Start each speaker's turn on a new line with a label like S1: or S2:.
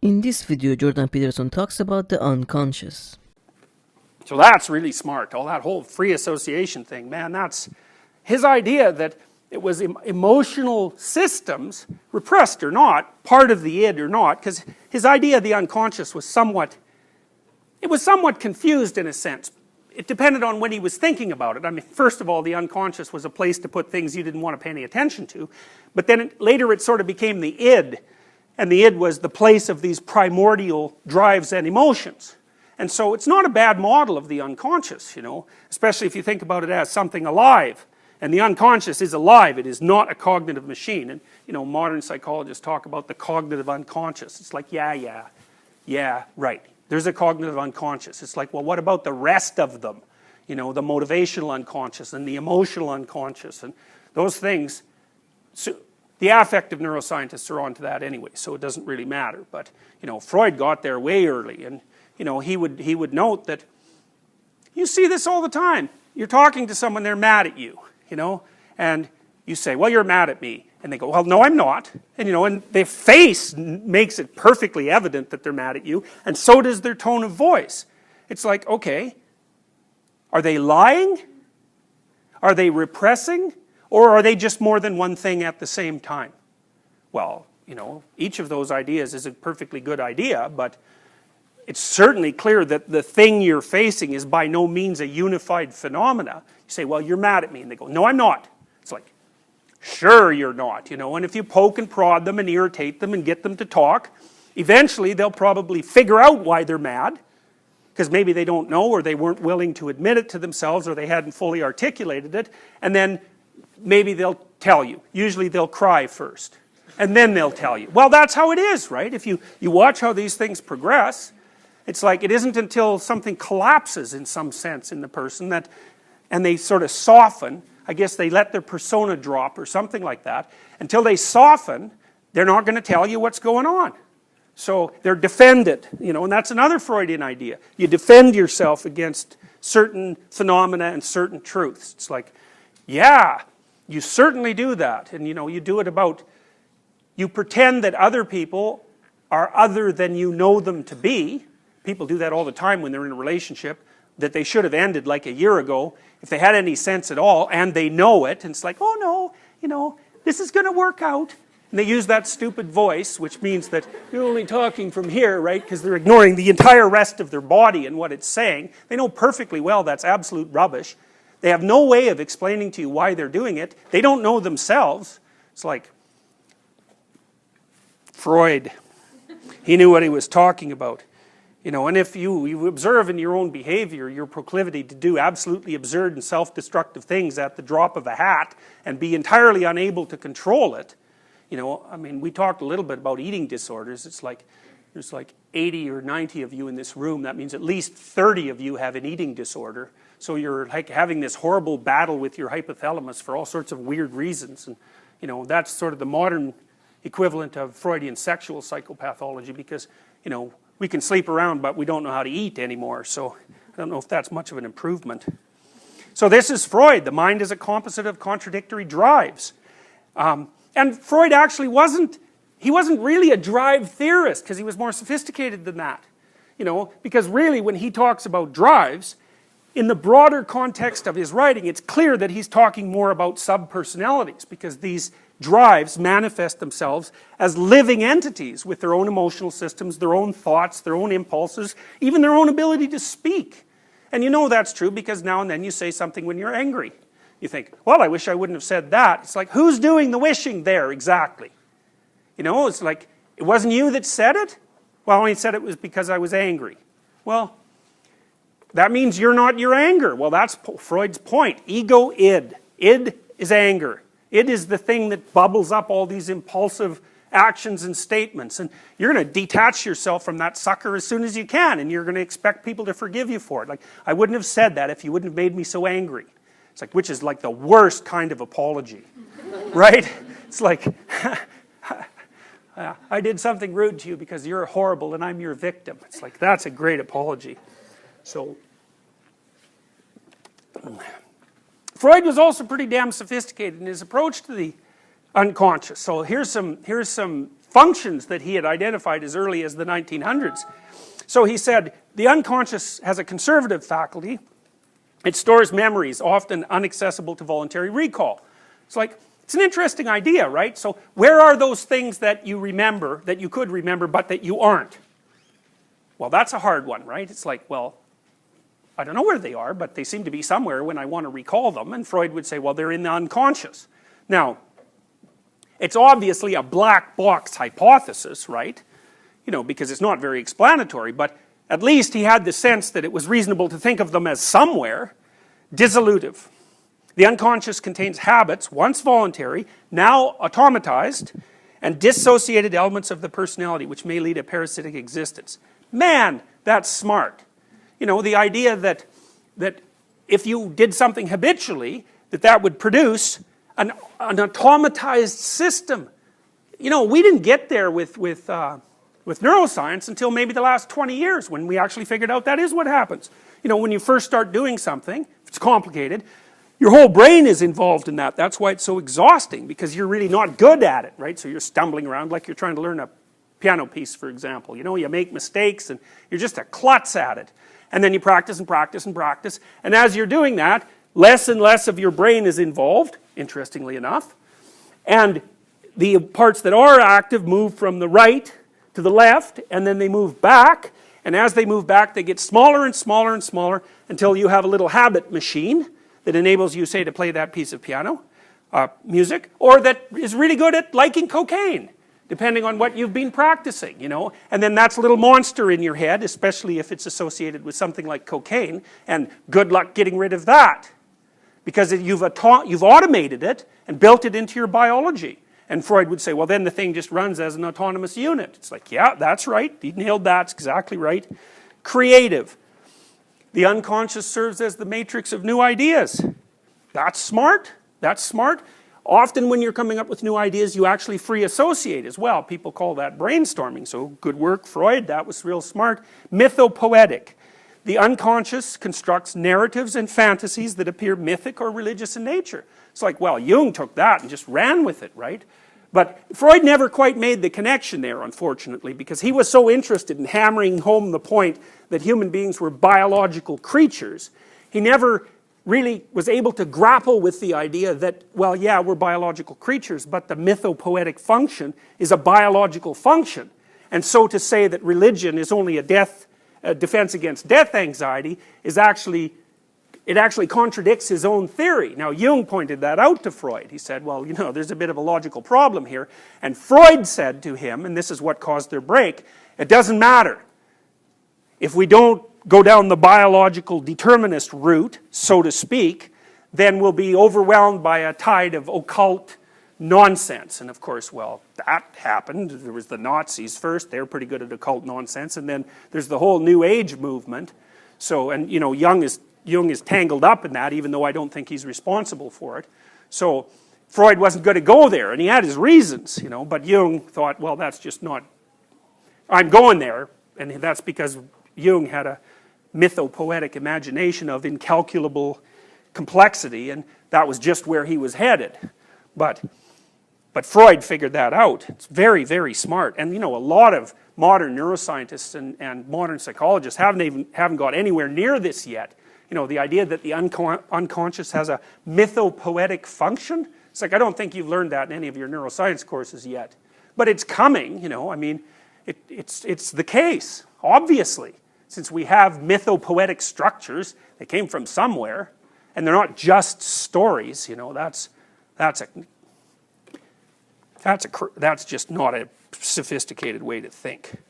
S1: In this video, Jordan Peterson talks about the unconscious.
S2: So that's really smart, all that whole free association thing, man, that's his idea that it was emotional systems, repressed or not, part of the id or not, because his idea of the unconscious was somewhat confused in a sense. It depended on when he was thinking about it. I mean, first of all, the unconscious was a place to put things you didn't want to pay any attention to, but then later it sort of became the id, and the id was the place of these primordial drives and emotions. And so it's not a bad model of the unconscious, you know, especially if you think about it as something alive. And the unconscious is alive, it is not a cognitive machine. And, you know, modern psychologists talk about the cognitive unconscious. It's like, yeah, right. There's a cognitive unconscious. It's like, well, what about the rest of them? You know, the motivational unconscious and the emotional unconscious and those things. So the affective neuroscientists are onto that anyway, so it doesn't really matter. But, you know, Freud got there way early, and, you know, he would note that you see this all the time. You're talking to someone, they're mad at you, you know, and you say, well, you're mad at me. And they go, well, no, I'm not. And, you know, and their face makes it perfectly evident that they're mad at you, and so does their tone of voice. It's like, okay, are they lying? Are they repressing? Or are they just more than one thing at the same time? Well, you know, each of those ideas is a perfectly good idea, but it's certainly clear that the thing you're facing is by no means a unified phenomena. You say, well, you're mad at me. And they go, no, I'm not. It's like, sure you're not, you know, and if you poke and prod them and irritate them and get them to talk, eventually they'll probably figure out why they're mad, because maybe they don't know, or they weren't willing to admit it to themselves, or they hadn't fully articulated it, and then maybe they'll tell you. Usually they'll cry first, and then they'll tell you. Well, that's how it is, right? If you watch how these things progress, it's like it isn't until something collapses in some sense in the person that, and they sort of soften, I guess they let their persona drop or something like that. Until they soften, they're not going to tell you what's going on. So they're defended, you know, and that's another Freudian idea. You defend yourself against certain phenomena and certain truths. It's like, yeah, you certainly do that. And, you know, you do it about, you pretend that other people are other than you know them to be. People do that all the time when they're in a relationship that they should have ended like a year ago, if they had any sense at all, and they know it, and it's like, oh no, you know, this is going to work out. And they use that stupid voice, which means that you're only talking from here, right, because they're ignoring the entire rest of their body and what it's saying. They know perfectly well that's absolute rubbish. They have no way of explaining to you why they're doing it. They don't know themselves. It's like Freud. He knew what he was talking about. You know, and if you observe in your own behavior your proclivity to do absolutely absurd and self-destructive things at the drop of a hat and be entirely unable to control it, you know, I mean, we talked a little bit about eating disorders. It's like, there's like 80 or 90 of you in this room. That means at least 30 of you have an eating disorder. So you're like having this horrible battle with your hypothalamus for all sorts of weird reasons. And, you know, that's sort of the modern equivalent of Freudian sexual psychopathology, because, you know, we can sleep around, but we don't know how to eat anymore. So I don't know if that's much of an improvement. So this is Freud. The mind is a composite of contradictory drives. And Freud actually wasn't really a drive theorist, because he was more sophisticated than that. You know, because really when he talks about drives, in the broader context of his writing, it's clear that he's talking more about subpersonalities, because these drives manifest themselves as living entities with their own emotional systems, their own thoughts, their own impulses, even their own ability to speak. And you know that's true because now and then you say something when you're angry. You think, well, I wish I wouldn't have said that. It's like, who's doing the wishing there exactly? You know, it's like, it wasn't you that said it? Well, I said it was because I was angry. Well, that means you're not your anger. Well, that's Freud's point. Ego, id. Id is anger. It is the thing that bubbles up all these impulsive actions and statements. And you're going to detach yourself from that sucker as soon as you can, and you're going to expect people to forgive you for it. Like, I wouldn't have said that if you wouldn't have made me so angry. It's like, which is like the worst kind of apology, right? It's like, I did something rude to you because you're horrible and I'm your victim. It's like, that's a great apology. So Freud was also pretty damn sophisticated in his approach to the unconscious. So here's some functions that he had identified as early as the 1900s. So he said, the unconscious has a conservative faculty. It stores memories, often inaccessible to voluntary recall. It's like, it's an interesting idea, right? So where are those things that you remember, that you could remember, but that you aren't? Well, that's a hard one, right? It's like, well, I don't know where they are, but they seem to be somewhere when I want to recall them. And Freud would say, well, they're in the unconscious. Now, it's obviously a black box hypothesis, right? You know, because it's not very explanatory, but at least he had the sense that it was reasonable to think of them as somewhere. Dissolutive. The unconscious contains habits, once voluntary, now automatized, and dissociated elements of the personality, which may lead a parasitic existence. Man, that's smart. You know, the idea that if you did something habitually, that would produce an automatized system. You know, we didn't get there with neuroscience until maybe the last 20 years when we actually figured out that is what happens. You know, when you first start doing something, if it's complicated, your whole brain is involved in that. That's why it's so exhausting, because you're really not good at it, right? So you're stumbling around like you're trying to learn a piano piece, for example. You know, you make mistakes and you're just a klutz at it. And then you practice and practice and practice. And as you're doing that, less and less of your brain is involved, interestingly enough. And the parts that are active move from the right to the left, and then they move back. And as they move back, they get smaller and smaller and smaller until you have a little habit machine that enables you, say, to play that piece of piano music, or that is really good at liking cocaine, depending on what you've been practicing, you know. And then that's a little monster in your head, especially if it's associated with something like cocaine, and good luck getting rid of that. Because you've automated it and built it into your biology. And Freud would say, well, then the thing just runs as an autonomous unit. It's like, yeah, that's right. He nailed that. It's exactly right. Creative. The unconscious serves as the matrix of new ideas. That's smart. That's smart. Often when you're coming up with new ideas, you actually free associate as well. People call that brainstorming. So good work, Freud. That was real smart. Mythopoetic. The unconscious constructs narratives and fantasies that appear mythic or religious in nature. It's like, well, Jung took that and just ran with it, right? But Freud never quite made the connection there, unfortunately, because he was so interested in hammering home the point that human beings were biological creatures. He never really was able to grapple with the idea that, well, yeah, we're biological creatures, but the mythopoetic function is a biological function. And so to say that religion is only a defense against death anxiety is actually contradicts his own theory. Now, Jung pointed that out to Freud. He said, well, you know, there's a bit of a logical problem here. And Freud said to him, and this is what caused their break, it doesn't matter. If we don't go down the biological determinist route, so to speak, then we'll be overwhelmed by a tide of occult nonsense. And of course, well, that happened. There was the Nazis first. They were pretty good at occult nonsense. And then there's the whole New Age movement. So, and you know, Jung is tangled up in that, even though I don't think he's responsible for it. So Freud wasn't going to go there, and he had his reasons, you know, but Jung thought, well, that's just not, I'm going there, and that's because Jung had a mythopoetic imagination of incalculable complexity, and that was just where he was headed. But Freud figured that out. It's very, very smart. And you know, a lot of modern neuroscientists and modern psychologists haven't got anywhere near this yet. You know, the idea that the unconscious has a mythopoetic function. It's like, I don't think you've learned that in any of your neuroscience courses yet. But it's coming, you know, I mean, it's the case, obviously. Since we have mythopoetic structures, they came from somewhere, and they're not just stories, you know, that's just not a sophisticated way to think.